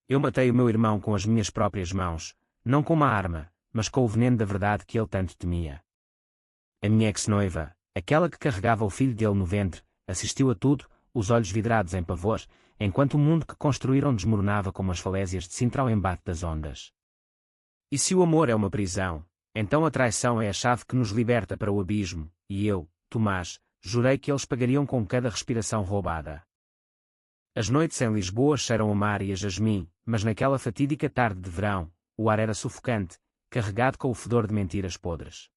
Eu matei o meu irmão com as minhas próprias mãos, não com uma arma, mas com o veneno da verdade que ele tanto temia. A minha ex-noiva, aquela que carregava o filho dele no ventre, assistiu a tudo, os olhos vidrados em pavor, enquanto o mundo que construíram desmoronava como as falésias de Sintra ao embate das ondas. E se o amor é uma prisão, então a traição é a chave que nos liberta para o abismo, e eu, Tomás, jurei que eles pagariam com cada respiração roubada. As noites em Lisboa cheiram a mar e a jasmim, mas naquela fatídica tarde de verão, o ar era sufocante, carregado com o fedor de mentiras podres.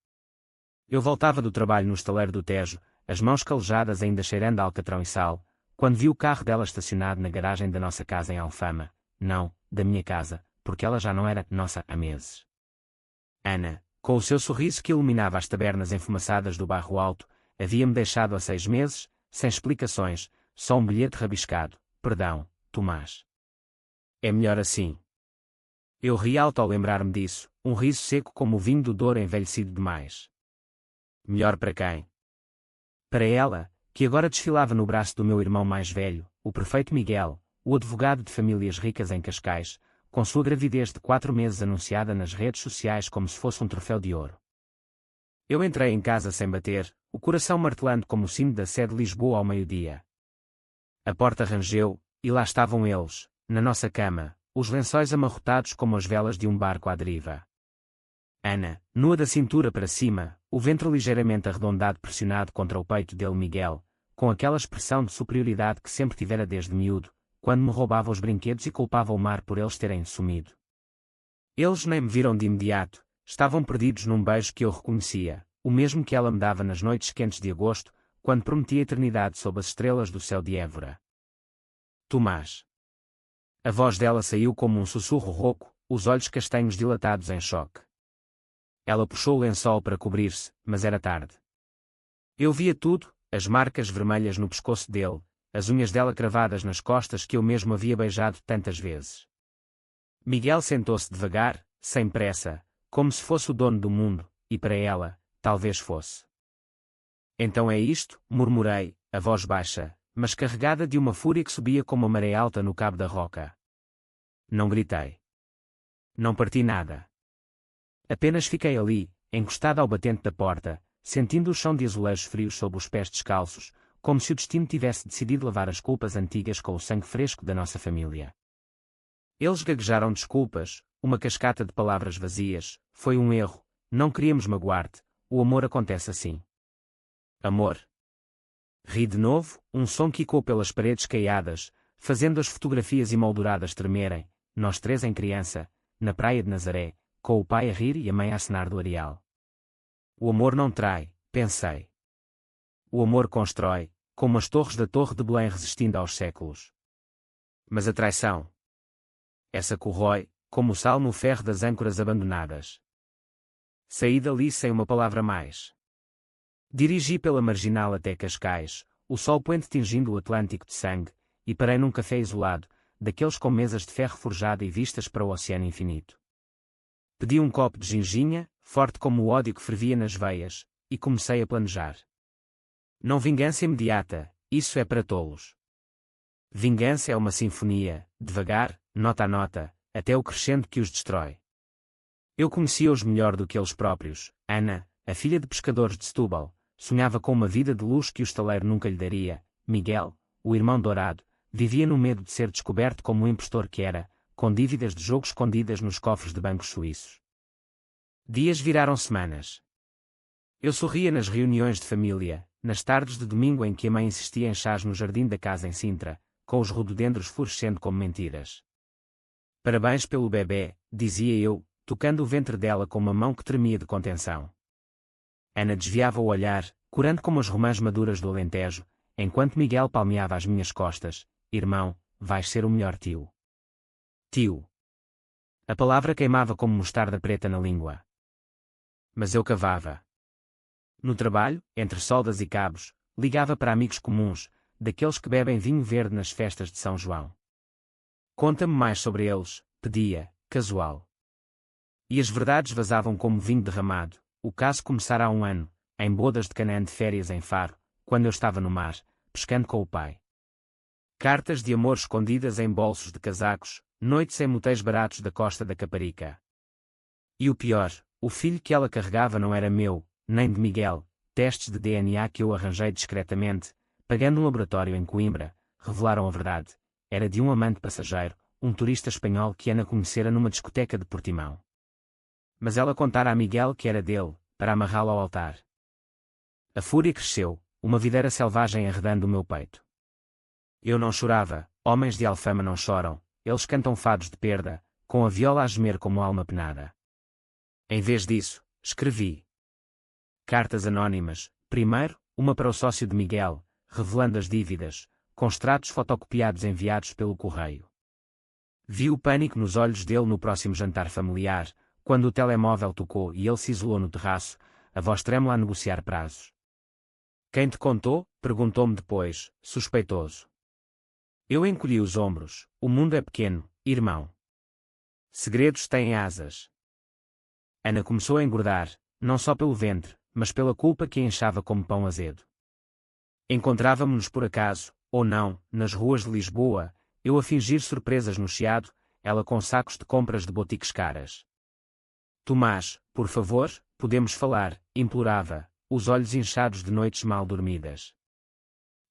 Eu voltava do trabalho no estaleiro do Tejo, as mãos calejadas ainda cheirando a alcatrão e sal, quando vi o carro dela estacionado na garagem da nossa casa em Alfama. Não, da minha casa, porque ela já não era nossa há meses. Ana, com o seu sorriso que iluminava as tabernas enfumaçadas do bairro Alto, havia-me deixado há 6 meses, sem explicações, só um bilhete rabiscado: perdão, Tomás. É melhor assim. Eu ri alto ao lembrar-me disso, um riso seco como o vinho do Douro envelhecido demais. Melhor para quem? Para ela, que agora desfilava no braço do meu irmão mais velho, o prefeito Miguel, o advogado de famílias ricas em Cascais, com sua gravidez de 4 meses anunciada nas redes sociais como se fosse um troféu de ouro. Eu entrei em casa sem bater, o coração martelando como o sino da sé de Lisboa ao meio-dia. A porta rangeu, e lá estavam eles, na nossa cama, os lençóis amarrotados como as velas de um barco à deriva. Ana, nua da cintura para cima, o ventre ligeiramente arredondado pressionado contra o peito dele Miguel, com aquela expressão de superioridade que sempre tivera desde miúdo, quando me roubava os brinquedos e culpava o mar por eles terem sumido. Eles nem me viram de imediato, estavam perdidos num beijo que eu reconhecia, o mesmo que ela me dava nas noites quentes de agosto, quando prometia a eternidade sob as estrelas do céu de Évora. Tomás. A voz dela saiu como um sussurro rouco, os olhos castanhos dilatados em choque. Ela puxou o lençol para cobrir-se, mas era tarde. Eu via tudo, as marcas vermelhas no pescoço dele, as unhas dela cravadas nas costas que eu mesmo havia beijado tantas vezes. Miguel sentou-se devagar, sem pressa, como se fosse o dono do mundo, e para ela, talvez fosse. Então é isto, murmurei, a voz baixa, mas carregada de uma fúria que subia como a maré alta no cabo da roca. Não gritei. Não parti nada. Apenas fiquei ali, encostada ao batente da porta, sentindo o chão de azulejos frios sob os pés descalços, como se o destino tivesse decidido lavar as culpas antigas com o sangue fresco da nossa família. Eles gaguejaram desculpas, uma cascata de palavras vazias: foi um erro, não queríamos magoar-te, o amor acontece assim. Amor. Ri de novo, um som que ecoou pelas paredes caiadas, fazendo as fotografias emolduradas tremerem, nós 3 em criança, na praia de Nazaré, com o pai a rir e a mãe a acenar do areal. O amor não trai, pensei. O amor constrói, como as torres da Torre de Belém resistindo aos séculos. Mas a traição? Essa corrói, como o sal no ferro das âncoras abandonadas. Saí dali sem uma palavra mais. Dirigi pela marginal até Cascais, o sol poente tingindo o Atlântico de sangue, e parei num café isolado, daqueles com mesas de ferro forjado e vistas para o oceano infinito. Pedi um copo de ginginha, forte como o ódio que fervia nas veias, e comecei a planejar. Não vingança imediata, isso é para tolos. Vingança é uma sinfonia, devagar, nota a nota, até o crescendo que os destrói. Eu conhecia-os melhor do que eles próprios. Ana, a filha de pescadores de Setúbal, sonhava com uma vida de luxo que o estaleiro nunca lhe daria. Miguel, o irmão dourado, vivia no medo de ser descoberto como um impostor que era, com dívidas de jogo escondidas nos cofres de bancos suíços. Dias viraram semanas. Eu sorria nas reuniões de família, nas tardes de domingo em que a mãe insistia em chás no jardim da casa em Sintra, com os rododendros florescendo como mentiras. Parabéns pelo bebê, dizia eu, tocando o ventre dela com uma mão que tremia de contenção. Ana desviava o olhar, corando como as romãs maduras do Alentejo, enquanto Miguel palmeava as minhas costas: irmão, vais ser o melhor tio. Tio. A palavra queimava como mostarda preta na língua. Mas eu cavava. No trabalho, entre soldas e cabos, ligava para amigos comuns, daqueles que bebem vinho verde nas festas de São João. Conta-me mais sobre eles, pedia, casual. E as verdades vazavam como vinho derramado. O caso começara há 1 ano, em bodas de Canaã de férias em Faro, quando eu estava no mar, pescando com o pai. Cartas de amor escondidas em bolsos de casacos, noites em motéis baratos da costa da Caparica. E o pior, o filho que ela carregava não era meu, nem de Miguel. Testes de DNA que eu arranjei discretamente, pagando um laboratório em Coimbra, revelaram a verdade. Era de um amante passageiro, um turista espanhol que Ana conhecera numa discoteca de Portimão. Mas ela contara a Miguel que era dele, para amarrá-lo ao altar. A fúria cresceu, uma videira selvagem arredando o meu peito. Eu não chorava, homens de Alfama não choram, eles cantam fados de perda, com a viola a gemer como alma penada. Em vez disso, escrevi cartas anônimas, primeiro, uma para o sócio de Miguel, revelando as dívidas, com extratos fotocopiados enviados pelo correio. Vi o pânico nos olhos dele no próximo jantar familiar, quando o telemóvel tocou e ele se isolou no terraço, a voz trêmula a negociar prazos. Quem te contou? Perguntou-me depois, suspeitoso. Eu encolhi os ombros. O mundo é pequeno, irmão. Segredos têm asas. Ana começou a engordar, não só pelo ventre, mas pela culpa que a inchava como pão azedo. Encontrávamos-nos por acaso, ou não, nas ruas de Lisboa, eu a fingir surpresas no Chiado, ela com sacos de compras de boutiques caras. Tomás, por favor, podemos falar, implorava, os olhos inchados de noites mal dormidas.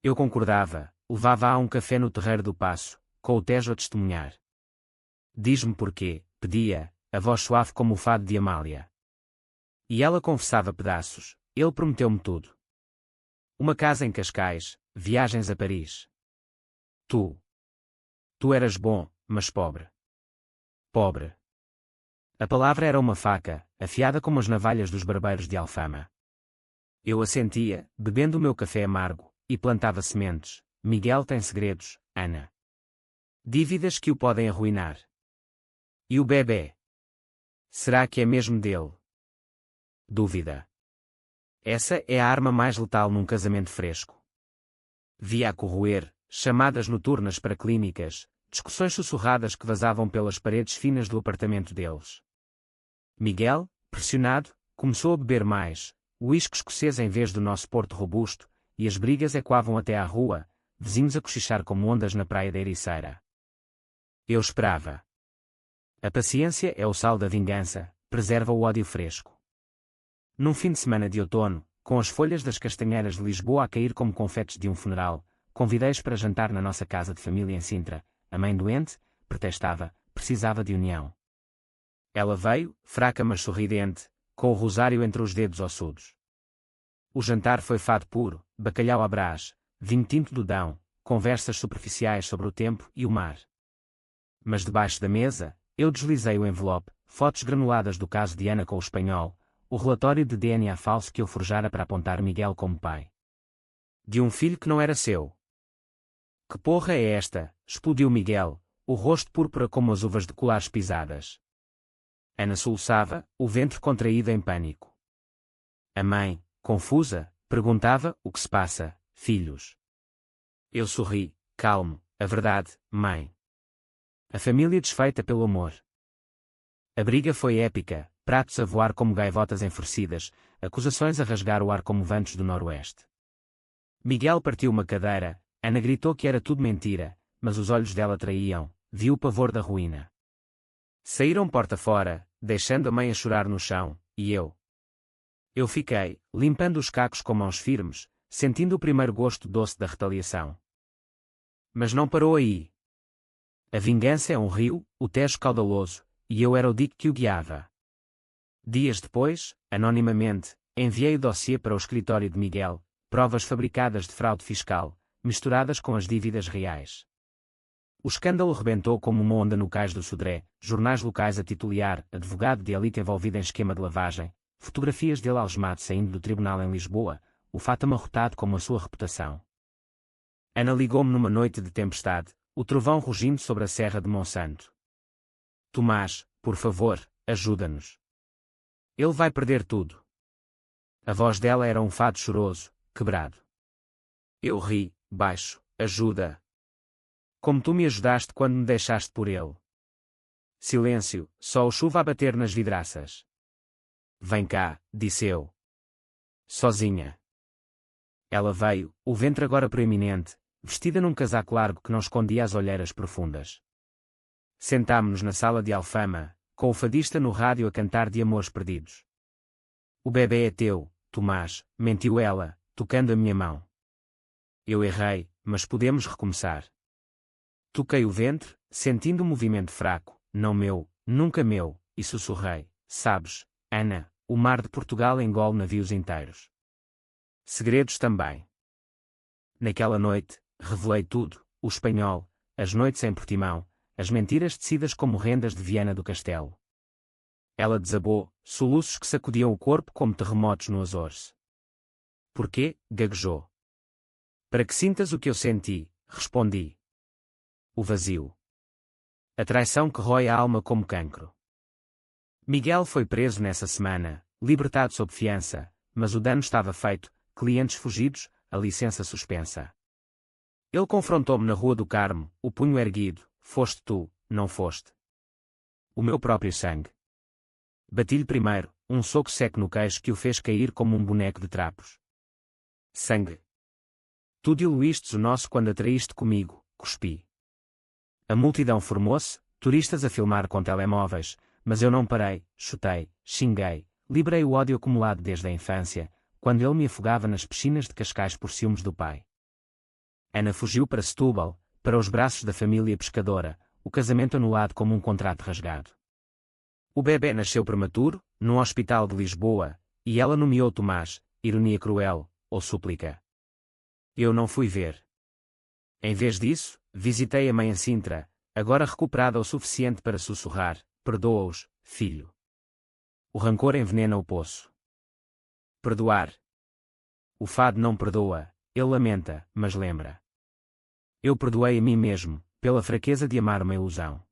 Eu concordava, levava-a a um café no Terreiro do Paço, com o Tejo a testemunhar. Diz-me porquê, pedia, a voz suave como o fado de Amália. E ela confessava pedaços, ele prometeu-me tudo. Uma casa em Cascais, viagens a Paris. Tu eras bom, mas pobre. Pobre. A palavra era uma faca, afiada como as navalhas dos barbeiros de Alfama. Eu assentia, bebendo o meu café amargo, e plantava sementes. Miguel tem segredos, Ana. Dívidas que o podem arruinar. E o bebé? Será que é mesmo dele? Dúvida. Essa é a arma mais letal num casamento fresco. Via a corroer, chamadas noturnas para clínicas, discussões sussurradas que vazavam pelas paredes finas do apartamento deles. Miguel, pressionado, começou a beber mais, uísque escocês em vez do nosso porto robusto, e as brigas ecoavam até à rua, vizinhos a cochichar como ondas na praia da Ericeira. Eu esperava. A paciência é o sal da vingança, preserva o ódio fresco. Num fim de semana de outono, com as folhas das castanheiras de Lisboa a cair como confetes de um funeral, convidei-os para jantar na nossa casa de família em Sintra. A mãe doente, protestava, precisava de união. Ela veio, fraca mas sorridente, com o rosário entre os dedos ossudos. O jantar foi fado puro, bacalhau à brás, vinho tinto do Dão, conversas superficiais sobre o tempo e o mar. Mas debaixo da mesa, eu deslizei o envelope, fotos granuladas do caso de Ana com o espanhol, o relatório de DNA falso que eu forjara para apontar Miguel como pai. De um filho que não era seu. Que porra é esta? Explodiu Miguel, o rosto púrpura como as uvas de colares pisadas. Ana soluçava, o ventre contraído em pânico. A mãe, confusa, perguntava, o que se passa, filhos? Eu sorri, calmo, a verdade, mãe. A família desfeita pelo amor. A briga foi épica, pratos a voar como gaivotas enfurecidas, acusações a rasgar o ar como ventos do noroeste. Miguel partiu uma cadeira, Ana gritou que era tudo mentira, mas os olhos dela traíam, viu o pavor da ruína. Saíram porta fora, deixando a mãe a chorar no chão, e eu. Eu fiquei, limpando os cacos com mãos firmes, sentindo o primeiro gosto doce da retaliação. Mas não parou aí. A vingança é um rio, o Tejo caudaloso, e eu era o dique que o guiava. Dias depois, anonimamente, enviei o dossiê para o escritório de Miguel, provas fabricadas de fraude fiscal, misturadas com as dívidas reais. O escândalo rebentou como uma onda no cais do Sodré, jornais locais a titular, advogado de elite envolvido em esquema de lavagem, fotografias dele algemado saindo do tribunal em Lisboa, o fato amarrotado como a sua reputação. Ana ligou-me numa noite de tempestade, o trovão rugindo sobre a serra de Monsanto. Tomás, por favor, ajuda-nos. Ele vai perder tudo. A voz dela era um fado choroso, quebrado. Eu ri, baixo, ajuda. Como tu me ajudaste quando me deixaste por ele. Silêncio, só o chuva a bater nas vidraças. Vem cá, disse eu. Sozinha. Ela veio, o ventre agora proeminente, vestida num casaco largo que não escondia as olheiras profundas. Sentámo-nos na sala de Alfama, com o fadista no rádio a cantar de amores perdidos. O bebê é teu, Tomás, mentiu ela, tocando a minha mão. Eu errei, mas podemos recomeçar. Toquei o ventre, sentindo um movimento fraco, não meu, nunca meu, e sussurrei, sabes, Ana, o mar de Portugal engole navios inteiros. Segredos também. Naquela noite, revelei tudo, o espanhol, as noites em Portimão, as mentiras tecidas como rendas de Viana do Castelo. Ela desabou, soluços que sacudiam o corpo como terremotos no Açores. Porquê? Gaguejou. Para que sintas o que eu senti, respondi. O vazio. A traição que rói a alma como cancro. Miguel foi preso nessa semana, libertado sob fiança, mas o dano estava feito, clientes fugidos, a licença suspensa. Ele confrontou-me na Rua do Carmo, o punho erguido, foste tu, não foste. O meu próprio sangue. Bati-lhe primeiro, um soco seco no queixo que o fez cair como um boneco de trapos. Sangue. Tu diluístes o nosso quando atraíste comigo, cuspi. A multidão formou-se, turistas a filmar com telemóveis, mas eu não parei, chutei, xinguei, liberei o ódio acumulado desde a infância, quando ele me afogava nas piscinas de Cascais por ciúmes do pai. Ana fugiu para Setúbal, para os braços da família pescadora, o casamento anulado como um contrato rasgado. O bebê nasceu prematuro, num hospital de Lisboa, e ela nomeou Tomás, ironia cruel, ou súplica. Eu não fui ver. Em vez disso, visitei a mãe em Sintra, agora recuperada o suficiente para sussurrar, perdoa-os, filho. O rancor envenena o poço. Perdoar. O fado não perdoa, ele lamenta, mas lembra. Eu perdoei a mim mesmo, pela fraqueza de amar uma ilusão.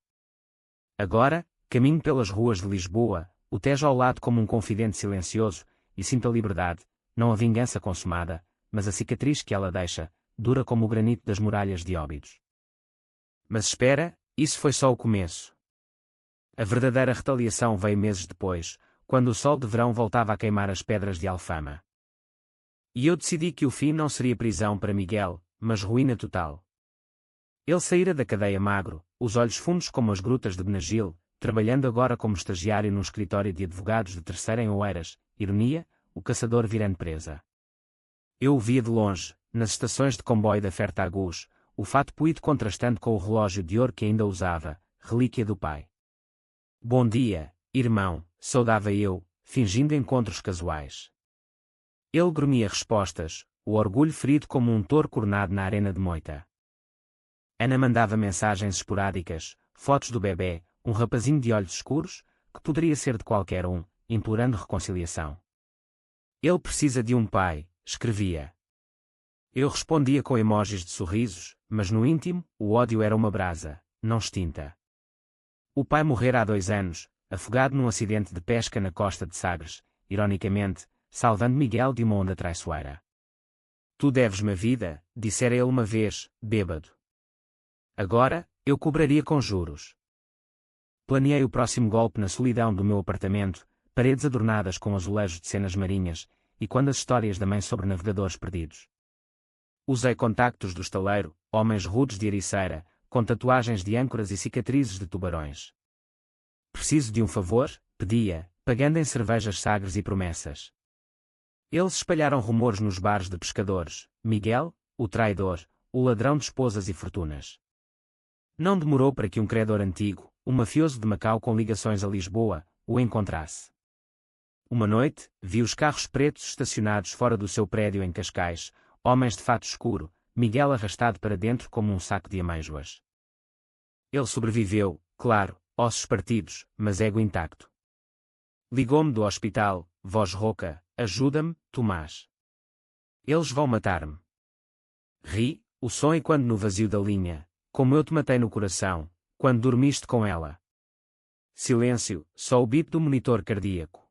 Agora, caminho pelas ruas de Lisboa, o Tejo ao lado como um confidente silencioso, e sinto a liberdade, não a vingança consumada, mas a cicatriz que ela deixa, dura como o granito das muralhas de Óbidos. Mas espera, isso foi só o começo. A verdadeira retaliação veio meses depois, quando o sol de verão voltava a queimar as pedras de Alfama. E eu decidi que o fim não seria prisão para Miguel, mas ruína total. Ele saíra da cadeia magro, os olhos fundos como as grutas de Benagil, trabalhando agora como estagiário num escritório de advogados de Terceira em Oeiras, ironia, o caçador virando presa. Eu o via de longe, nas estações de comboio da Fertagus, o fato puído contrastando com o relógio de ouro que ainda usava, relíquia do pai. Bom dia, irmão, saudava eu, fingindo encontros casuais. Ele grunhia respostas, o orgulho ferido como um touro coronado na arena de Moita. Ana mandava mensagens esporádicas, fotos do bebê, um rapazinho de olhos escuros, que poderia ser de qualquer um, implorando reconciliação. Ele precisa de um pai, escrevia. Eu respondia com emojis de sorrisos, mas no íntimo, o ódio era uma brasa, não extinta. O pai morrera há 2 anos, afogado num acidente de pesca na costa de Sagres, ironicamente, salvando Miguel de uma onda traiçoeira. Tu deves-me a vida, dissera ele uma vez, bêbado. Agora, eu cobraria com juros. Planeei o próximo golpe na solidão do meu apartamento, paredes adornadas com azulejos de cenas marinhas, e quando as histórias da mãe sobre navegadores perdidos. Usei contactos do estaleiro, homens rudes de Ericeira, com tatuagens de âncoras e cicatrizes de tubarões. Preciso de um favor, pedia, pagando em cervejas sagres e promessas. Eles espalharam rumores nos bares de pescadores, Miguel, o traidor, o ladrão de esposas e fortunas. Não demorou para que um credor antigo, um mafioso de Macau com ligações a Lisboa, o encontrasse. Uma noite, vi os carros pretos estacionados fora do seu prédio em Cascais, homens de fato escuro, Miguel arrastado para dentro como um saco de amêijoas. Ele sobreviveu, claro, ossos partidos, mas ego intacto. Ligou-me do hospital, voz rouca, ajuda-me, Tomás. Eles vão matar-me. Ri, o som e quando no vazio da linha, como eu te matei no coração, quando dormiste com ela. Silêncio, só o bip do monitor cardíaco.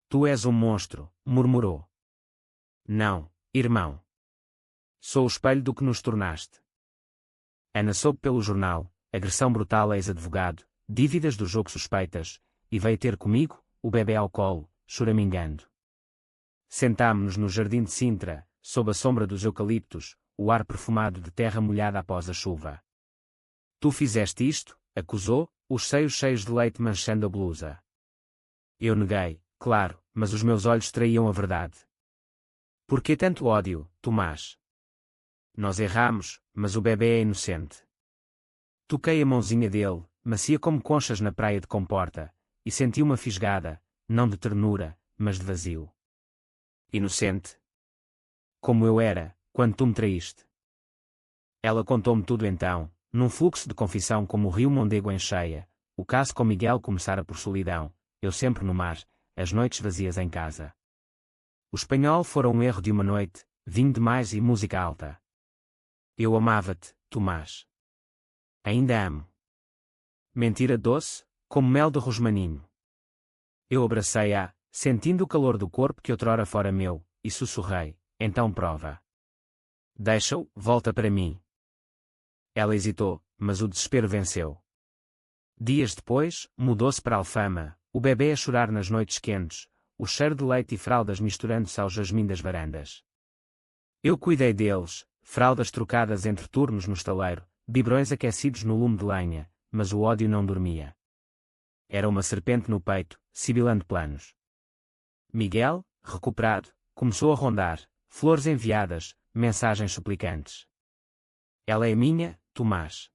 Tu és um monstro, murmurou. Não, irmão. Sou o espelho do que nos tornaste. Ana soube pelo jornal, agressão brutal a ex-advogado, dívidas do jogo suspeitas, e veio ter comigo, o bebê ao colo, choramingando. Sentámo-nos no jardim de Sintra, sob a sombra dos eucaliptos, o ar perfumado de terra molhada após a chuva. Tu fizeste isto, acusou, os seios cheios de leite manchando a blusa. Eu neguei, claro, mas os meus olhos traíam a verdade. Por que tanto ódio, Tomás? Nós erramos, mas o bebê é inocente. Toquei a mãozinha dele, macia como conchas na praia de Comporta, e senti uma fisgada, não de ternura, mas de vazio. Inocente? Como eu era, quando tu me traíste. Ela contou-me tudo então, num fluxo de confissão como o rio Mondego em cheia, o caso com Miguel começara por solidão, eu sempre no mar, as noites vazias em casa. O espanhol fora um erro de uma noite, vinho demais e música alta. Eu amava-te, Tomás. Ainda amo. Mentira doce, como mel de rosmaninho. Eu abracei-a, sentindo o calor do corpo que outrora fora meu, e sussurrei, então prova. Deixa-o, volta para mim. Ela hesitou, mas o desespero venceu. Dias depois, mudou-se para Alfama, o bebê a chorar nas noites quentes, o cheiro de leite e fraldas misturando-se ao jasmim das varandas. Eu cuidei deles, fraldas trocadas entre turnos no estaleiro, biberões aquecidos no lume de lenha, mas o ódio não dormia. Era uma serpente no peito, sibilando planos. Miguel, recuperado, começou a rondar, flores enviadas, mensagens suplicantes. Ela é minha, Tomás.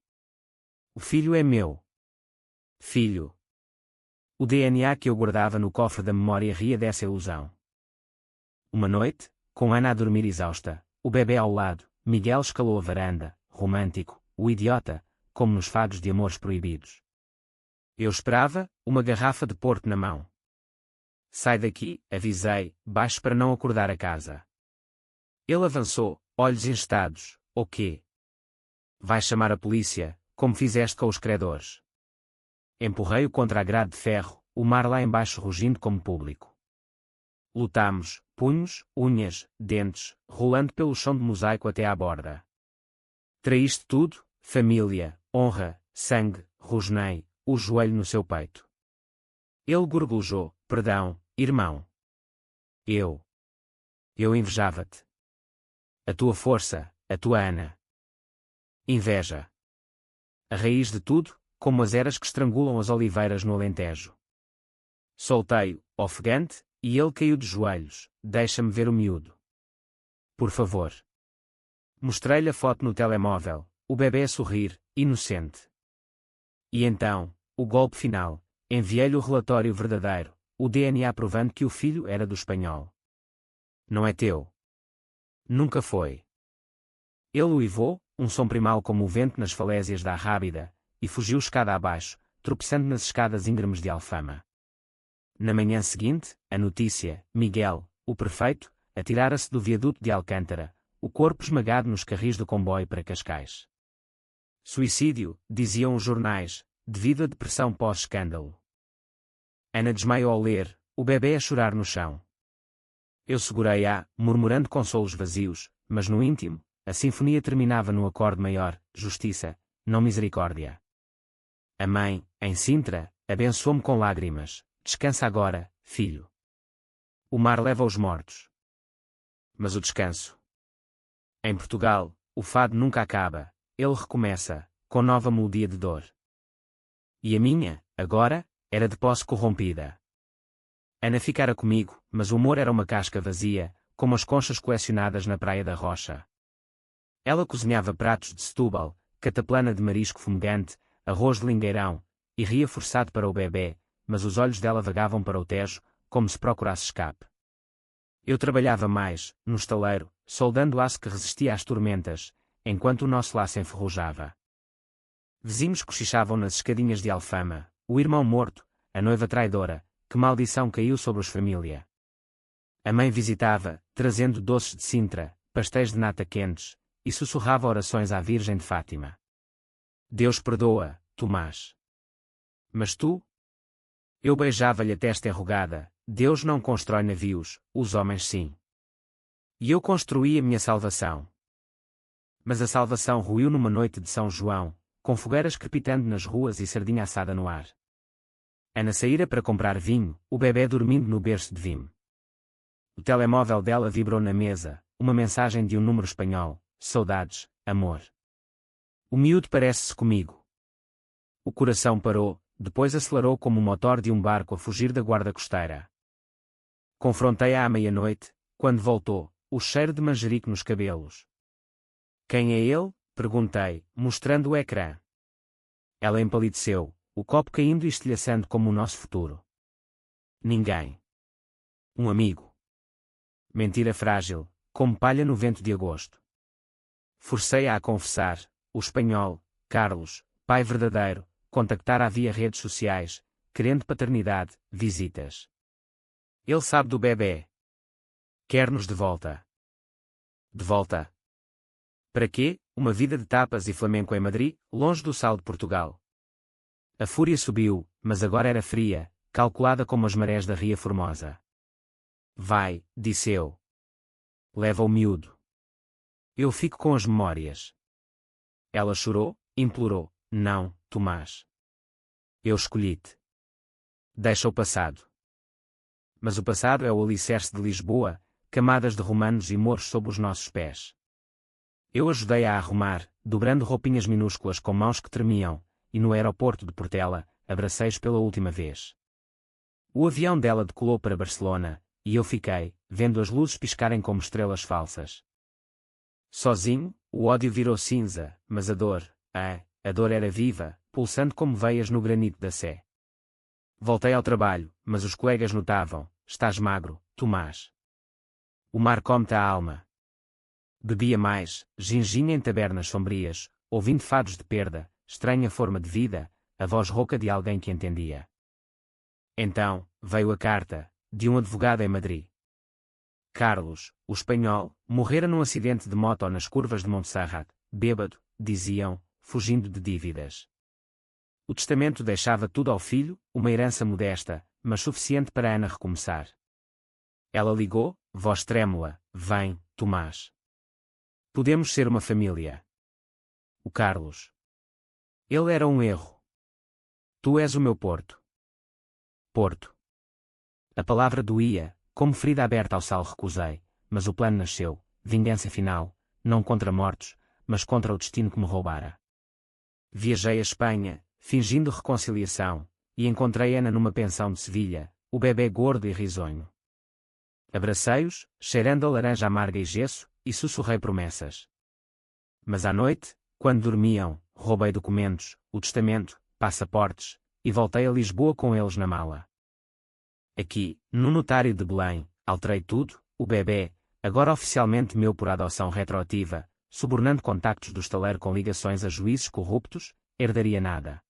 O filho é meu. Filho. O DNA que eu guardava no cofre da memória ria dessa ilusão. Uma noite, com Ana a dormir exausta, o bebê ao lado, Miguel escalou a varanda, romântico, o idiota, como nos fados de amores proibidos. Eu esperava, uma garrafa de porto na mão. Sai daqui, avisei, baixo para não acordar a casa. Ele avançou, olhos instados, o quê? Vai chamar a polícia, como fizeste com os credores. Empurrei-o contra a grade de ferro, o mar lá embaixo rugindo como público. Lutamos, punhos, unhas, dentes, rolando pelo chão de mosaico até à borda. Traíste tudo, família, honra, sangue, rosnei, o joelho no seu peito. Ele gorgolejou, perdão, irmão. Eu invejava-te. A tua força, a tua Ana. Inveja. A raiz de tudo, como as eras que estrangulam as oliveiras no Alentejo. Soltei-o, ofegante, e ele caiu de joelhos, deixa-me ver o miúdo. Por favor. Mostrei-lhe a foto no telemóvel, o bebê a sorrir, inocente. E então, o golpe final, enviei-lhe o relatório verdadeiro, o DNA provando que o filho era do espanhol. Não é teu. Nunca foi. Ele uivou, um som primal como o vento nas falésias da Arrábida, e fugiu escada abaixo, tropeçando nas escadas íngremes de Alfama. Na manhã seguinte, a notícia, Miguel, o prefeito, atirara-se do viaduto de Alcântara, o corpo esmagado nos carris do comboio para Cascais. Suicídio, diziam os jornais, devido à depressão pós-escândalo. Ana desmaiou ao ler, o bebê a chorar no chão. Eu segurei-a, murmurando consolos vazios, mas no íntimo, a sinfonia terminava no acorde maior, justiça, não misericórdia. A mãe, em Sintra, abençoou-me com lágrimas, descansa agora, filho. O mar leva os mortos. Mas o descanso. Em Portugal, o fado nunca acaba, ele recomeça, com nova melodia de dor. E a minha, agora, era de posse corrompida. Ana ficara comigo, mas o amor era uma casca vazia, como as conchas colecionadas na Praia da Rocha. Ela cozinhava pratos de Setúbal, cataplana de marisco fumegante, arroz de lingueirão, e ria forçado para o bebê, mas os olhos dela vagavam para o Tejo, como se procurasse escape. Eu trabalhava mais, no estaleiro, soldando aço que resistia às tormentas, enquanto o nosso laço enferrujava. Vizinhos cochichavam nas escadinhas de Alfama, o irmão morto, a noiva traidora, que maldição caiu sobre os família. A mãe visitava, trazendo doces de Sintra, pastéis de nata quentes, e sussurrava orações à Virgem de Fátima. Deus perdoa, Tomás. Mas tu? Eu beijava-lhe a testa enrugada, Deus não constrói navios, os homens sim. E eu construí a minha salvação. Mas a salvação ruiu numa noite de São João, com fogueiras crepitando nas ruas e sardinha assada no ar. Ana saíra para comprar vinho, o bebê dormindo no berço de vime. O telemóvel dela vibrou na mesa, uma mensagem de um número espanhol, saudades, amor. O miúdo parece-se comigo. O coração parou, depois acelerou como o motor de um barco a fugir da guarda costeira. Confrontei-a à meia-noite, quando voltou, o cheiro de manjerico nos cabelos. Quem é ele? Perguntei, mostrando o ecrã. Ela empalideceu, o copo caindo e estilhaçando como o nosso futuro. Ninguém. Um amigo. Mentira frágil, como palha no vento de agosto. Forcei-a a confessar, o espanhol, Carlos, pai verdadeiro, contactara via redes sociais, querendo paternidade, visitas. Ele sabe do bebê. Quer-nos de volta. De volta. Para quê? Uma vida de tapas e flamenco em Madrid, longe do sal de Portugal. A fúria subiu, mas agora era fria, calculada como as marés da Ria Formosa. Vai, disse eu. Leva o miúdo. Eu fico com as memórias. Ela chorou, implorou. Não, Tomás. Eu escolhi-te. Deixa o passado. Mas o passado é o alicerce de Lisboa, camadas de romanos e mouros sob os nossos pés. Eu ajudei-a a arrumar, dobrando roupinhas minúsculas com mãos que tremiam, e no aeroporto de Portela, abracei-os pela última vez. O avião dela decolou para Barcelona, e eu fiquei, vendo as luzes piscarem como estrelas falsas. Sozinho, o ódio virou cinza, mas a dor era viva, pulsando como veias no granito da Sé. Voltei ao trabalho, mas os colegas notavam, estás magro, Tomás. O mar come-te a alma. Bebia mais, ginginha em tabernas sombrias, ouvindo fados de perda, estranha forma de vida, a voz rouca de alguém que entendia. Então, veio a carta, de um advogado em Madrid. Carlos, o espanhol, morrera num acidente de moto nas curvas de Montserrat, bêbado, diziam, fugindo de dívidas. O testamento deixava tudo ao filho, uma herança modesta, mas suficiente para Ana recomeçar. Ela ligou, voz trêmula, vem, Tomás. Podemos ser uma família. O Carlos. Ele era um erro. Tu és o meu Porto. Porto. A palavra doía, como ferida aberta ao sal recusei, mas o plano nasceu, vingança final, não contra mortos, mas contra o destino que me roubara. Viajei a Espanha, fingindo reconciliação, e encontrei Ana numa pensão de Sevilha, o bebê gordo e risonho. Abracei-os, cheirando a laranja amarga e gesso, e sussurrei promessas. Mas à noite, quando dormiam, roubei documentos, o testamento, passaportes, e voltei a Lisboa com eles na mala. Aqui, no notário de Belém, alterei tudo, o bebê, agora oficialmente meu por adoção retroativa, subornando contactos do estaleiro com ligações a juízes corruptos, herdaria nada.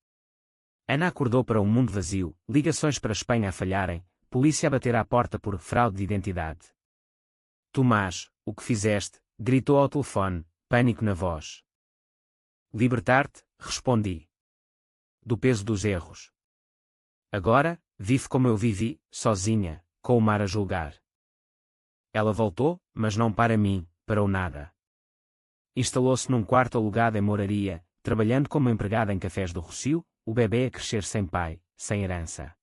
Ana acordou para um mundo vazio, ligações para a Espanha a falharem, polícia a bater à porta por fraude de identidade. Tomás, o que fizeste? Gritou ao telefone, pânico na voz. Libertar-te, respondi. Do peso dos erros. Agora, vive como eu vivi, sozinha, com o mar a julgar. Ela voltou, mas não para mim, para o nada. Instalou-se num quarto alugado em Moraria, trabalhando como empregada em cafés do Rossio, o bebê a crescer sem pai, sem herança.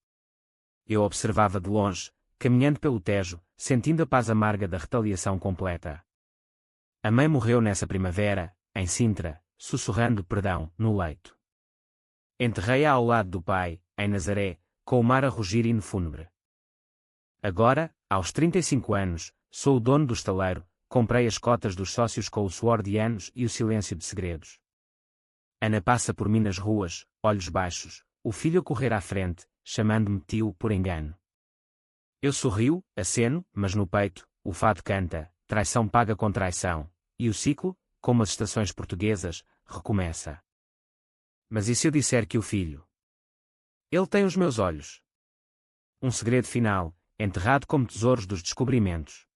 Eu observava de longe, caminhando pelo Tejo, sentindo a paz amarga da retaliação completa. A mãe morreu nessa primavera, em Sintra, sussurrando perdão, no leito. Enterrei-a ao lado do pai, em Nazaré, com o mar a rugir hino fúnebre. Agora, aos 35 anos, sou o dono do estaleiro, comprei as cotas dos sócios com o suor de anos e o silêncio de segredos. Ana passa por mim nas ruas, olhos baixos, o filho a correr à frente, chamando-me tio por engano. Eu sorrio, aceno, mas no peito, o fado canta, traição paga com traição, e o ciclo, como as estações portuguesas, recomeça. Mas e se eu disser que o filho? Ele tem os meus olhos. Um segredo final, enterrado como tesouros dos descobrimentos.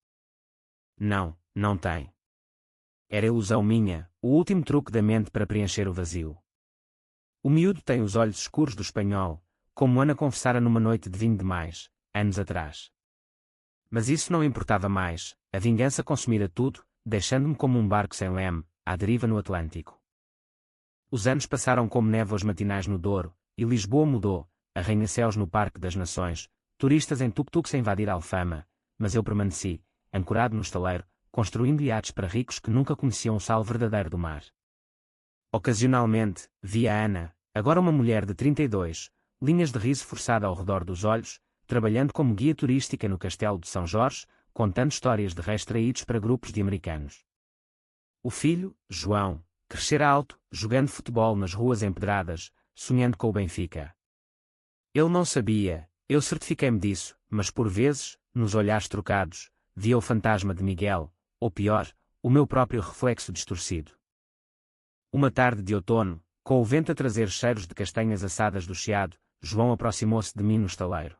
Não, não tem. Era ilusão minha, o último truque da mente para preencher o vazio. O miúdo tem os olhos escuros do espanhol, como Ana confessara numa noite de vinho demais, anos atrás. Mas isso não importava mais, a vingança consumira tudo, deixando-me como um barco sem leme, à deriva no Atlântico. Os anos passaram como névoas matinais no Douro, e Lisboa mudou, arranha-céus no Parque das Nações, turistas em tuk-tuks a invadir Alfama, mas eu permaneci, ancorado no estaleiro, construindo iates para ricos que nunca conheciam o sal verdadeiro do mar. Ocasionalmente, via Ana, Agora uma mulher de 32, linhas de riso forçada ao redor dos olhos, trabalhando como guia turística no Castelo de São Jorge, contando histórias de reis traídos para grupos de americanos. O filho, João, crescera alto, jogando futebol nas ruas empedradas, sonhando com o Benfica. Ele não sabia, eu certifiquei-me disso, mas por vezes, nos olhares trocados, via o fantasma de Miguel, ou pior, o meu próprio reflexo distorcido. Uma tarde de outono, com o vento a trazer cheiros de castanhas assadas do Chiado, João aproximou-se de mim no estaleiro.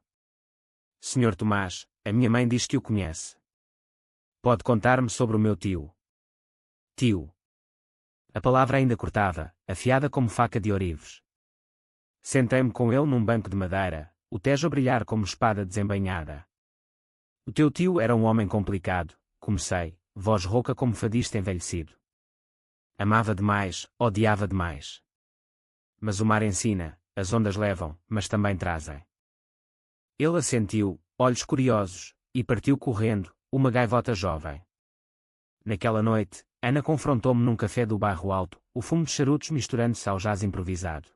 Senhor Tomás, a minha mãe diz que o conhece. Pode contar-me sobre o meu tio. Tio. A palavra ainda cortava, afiada como faca de ourives. Sentei-me com ele num banco de madeira, o tejo a brilhar como espada desembainhada. O teu tio era um homem complicado, comecei, voz rouca como fadista envelhecido. Amava demais, odiava demais. Mas o mar ensina, as ondas levam, mas também trazem. Ele assentiu, olhos curiosos, e partiu correndo, uma gaivota jovem. Naquela noite, Ana confrontou-me num café do bairro Alto, o fumo de charutos misturando-se ao jazz improvisado.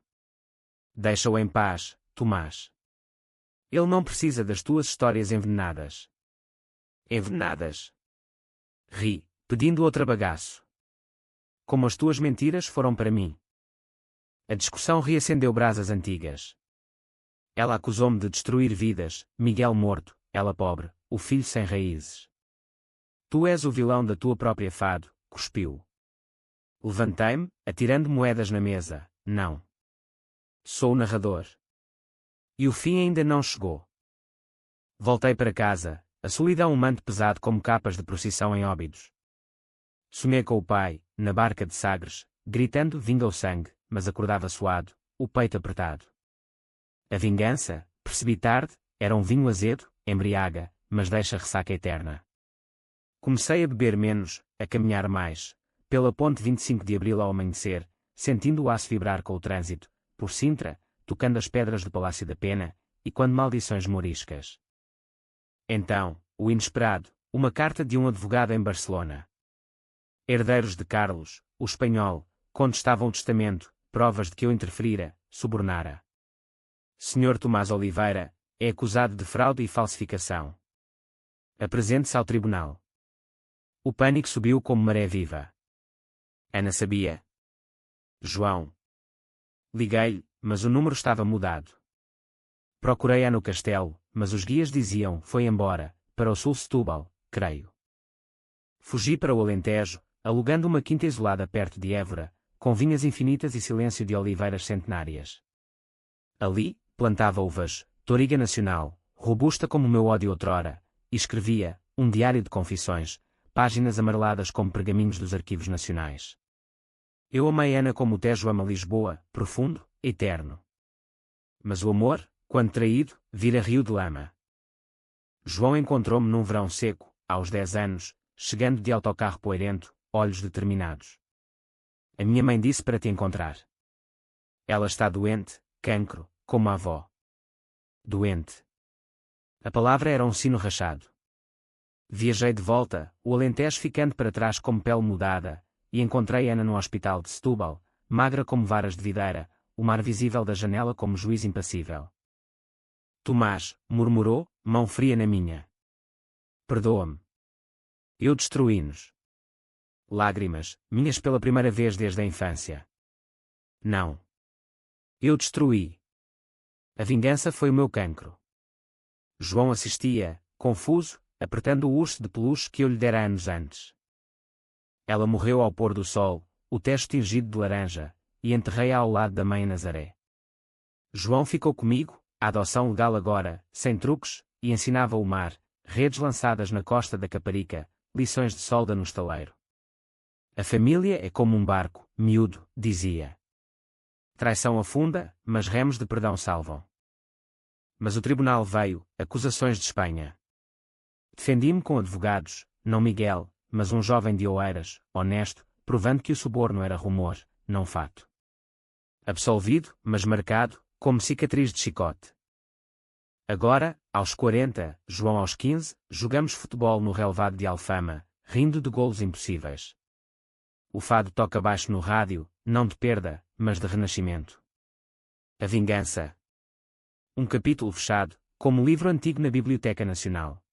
Deixa-o em paz, Tomás. Ele não precisa das tuas histórias envenenadas. Envenenadas? Ri, pedindo outro bagaço. Como as tuas mentiras foram para mim. A discussão reacendeu brasas antigas. Ela acusou-me de destruir vidas, Miguel morto, ela pobre, o filho sem raízes. Tu és o vilão da tua própria fado, cuspiu. Levantei-me, atirando moedas na mesa, não. Sou o narrador. E o fim ainda não chegou. Voltei para casa, a solidão um manto pesado como capas de procissão em Óbidos. Sonhei com o pai, na barca de Sagres, gritando vinga o sangue, mas acordava suado, o peito apertado. A vingança, percebi tarde, era um vinho azedo, embriaga, mas deixa ressaca eterna. Comecei a beber menos, a caminhar mais, pela ponte 25 de Abril ao amanhecer, sentindo o aço vibrar com o trânsito, por Sintra, tocando as pedras do Palácio da Pena, e quando maldições moriscas. Então, o inesperado, uma carta de um advogado em Barcelona. Herdeiros de Carlos, o espanhol, contestavam o testamento, provas de que eu interferira, subornara. Sr. Tomás Oliveira, é acusado de fraude e falsificação. Apresente-se ao tribunal. O pânico subiu como maré viva. Ana sabia. João. Liguei-lhe, mas o número estava mudado. Procurei-a no castelo, mas os guias diziam, foi embora, para o sul Setúbal, creio. Fugi para o Alentejo, alugando uma quinta isolada perto de Évora, com vinhas infinitas e silêncio de oliveiras centenárias. Ali, plantava uvas, toriga nacional, robusta como o meu ódio outrora, e escrevia, um diário de confissões, páginas amareladas como pergaminhos dos arquivos nacionais. Eu amei Ana como o Tejo ama Lisboa, profundo, eterno. Mas o amor, quando traído, vira rio de lama. João encontrou-me num verão seco, aos 10 anos, chegando de autocarro poeirento, olhos determinados. A minha mãe disse para te encontrar. Ela está doente, cancro, como a avó. Doente. A palavra era um sino rachado. Viajei de volta, o Alentejo ficando para trás como pele mudada, e encontrei Ana no hospital de Setúbal, magra como varas de videira, o mar visível da janela como juiz impassível. Tomás, murmurou, mão fria na minha. Perdoa-me. Eu destruí-nos. Lágrimas, minhas pela primeira vez desde a infância. Não. Eu destruí. A vingança foi o meu cancro. João assistia, confuso, apertando o urso de peluche que eu lhe dera anos antes. Ela morreu ao pôr do sol, o tejo tingido de laranja, e enterrei-a ao lado da mãe Nazaré. João ficou comigo, a adoção legal agora, sem truques, e ensinava o mar, redes lançadas na costa da Caparica, lições de solda no estaleiro. A família é como um barco, miúdo, dizia. Traição afunda, mas remos de perdão salvam. Mas o tribunal veio, acusações de Espanha. Defendi-me com advogados, não Miguel, mas um jovem de Oeiras, honesto, provando que o suborno era rumor, não fato. Absolvido, mas marcado, como cicatriz de chicote. Agora, aos 40, João aos 15, jogamos futebol no relvado de Alfama, rindo de golos impossíveis. O fado toca baixo no rádio, não de perda, mas de renascimento. A vingança. Um capítulo fechado, como livro antigo na Biblioteca Nacional.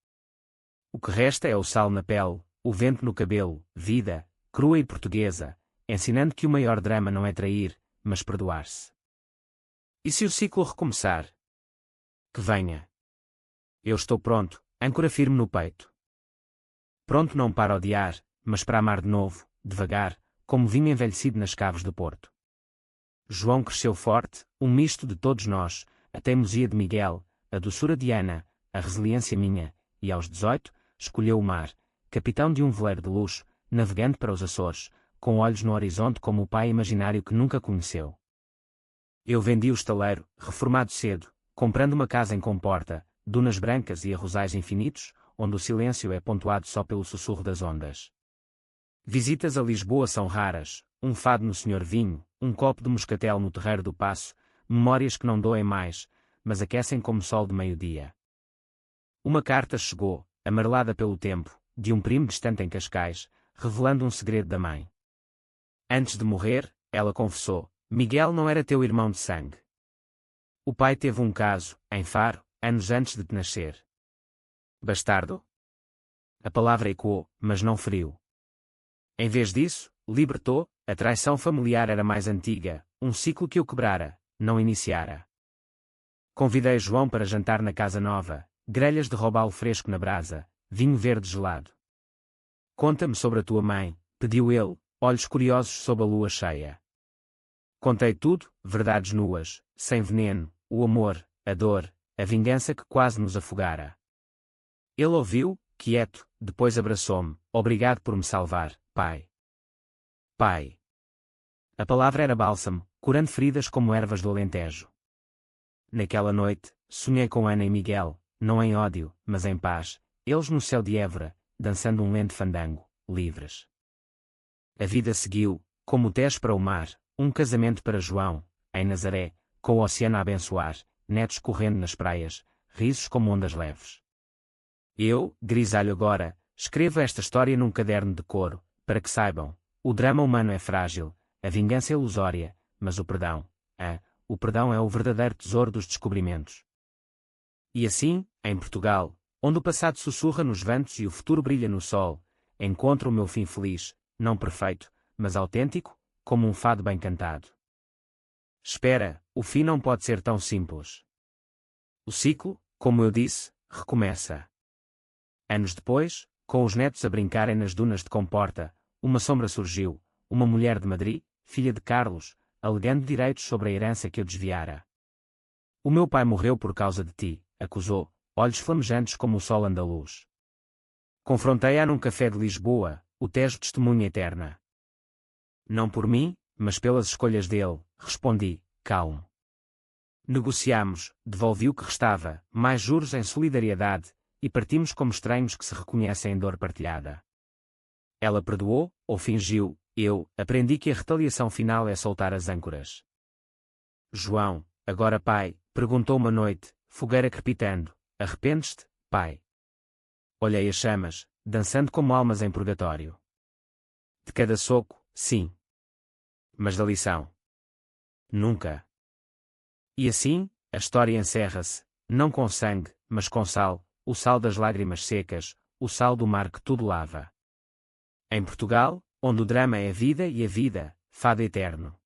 O que resta é o sal na pele, o vento no cabelo, vida, crua e portuguesa, ensinando que o maior drama não é trair, mas perdoar-se. E se o ciclo recomeçar? Que venha. Eu estou pronto, âncora firme no peito. Pronto não para odiar, mas para amar de novo, devagar, como vinho envelhecido nas caves do Porto. João cresceu forte, um misto de todos nós, a teimosia de Miguel, a doçura de Ana, a resiliência minha, e aos 18, escolheu o mar, capitão de um veleiro de luxo, navegando para os Açores, com olhos no horizonte como o pai imaginário que nunca conheceu. Eu vendi o estaleiro, reformado cedo, comprando uma casa em Comporta, dunas brancas e arrozais infinitos, onde o silêncio é pontuado só pelo sussurro das ondas. Visitas a Lisboa são raras, um fado no Senhor Vinho, um copo de moscatel no Terreiro do Paço, memórias que não doem mais, mas aquecem como sol de meio-dia. Uma carta chegou, amarelada pelo tempo, de um primo distante em Cascais, revelando um segredo da mãe. Antes de morrer, ela confessou, Miguel não era teu irmão de sangue. O pai teve um caso, em Faro, anos antes de te nascer. Bastardo? A palavra ecoou, mas não feriu. Em vez disso, libertou, a traição familiar era mais antiga, um ciclo que eu quebrara, não iniciara. Convidei João para jantar na casa nova, grelhas de robalo fresco na brasa, vinho verde gelado. Conta-me sobre a tua mãe, pediu ele, olhos curiosos sob a lua cheia. Contei tudo, verdades nuas, sem veneno, o amor, a dor, a vingança que quase nos afogara. Ele ouviu, quieto, depois abraçou-me, obrigado por me salvar, pai. Pai. A palavra era bálsamo, curando feridas como ervas do Alentejo. Naquela noite, sonhei com Ana e Miguel, não em ódio, mas em paz, eles no céu de Évora, dançando um lento fandango, livres. A vida seguiu, como o Tejo para o mar, um casamento para João, em Nazaré, com o oceano a abençoar, netos correndo nas praias, risos como ondas leves. Eu, grisalho agora, escrevo esta história num caderno de couro, para que saibam, o drama humano é frágil, a vingança é ilusória, mas o perdão é o verdadeiro tesouro dos descobrimentos. E assim, em Portugal, onde o passado sussurra nos ventos e o futuro brilha no sol, encontro o meu fim feliz, não perfeito, mas autêntico, como um fado bem cantado. Espera, o fim não pode ser tão simples. O ciclo, como eu disse, recomeça. Anos depois, com os netos a brincarem nas dunas de Comporta, uma sombra surgiu, uma mulher de Madrid, filha de Carlos, alegando direitos sobre a herança que eu desviara. O meu pai morreu por causa de ti, acusou, olhos flamejantes como o sol andaluz. Confrontei-a num café de Lisboa, o Tejo testemunha eterna. Não por mim, mas pelas escolhas dele, respondi, calmo. Negociamos, devolvi o que restava, mais juros em solidariedade, e partimos como estranhos que se reconhecem em dor partilhada. Ela perdoou, ou fingiu, eu, aprendi que a retaliação final é soltar as âncoras. João, agora pai, perguntou uma noite, fogueira crepitando, arrependes-te, pai? Olhei as chamas, dançando como almas em purgatório. De cada soco, sim. Mas da lição? Nunca. E assim, a história encerra-se, não com sangue, mas com sal, o sal das lágrimas secas, o sal do mar que tudo lava. Em Portugal, onde o drama é a vida e a vida, fado eterno.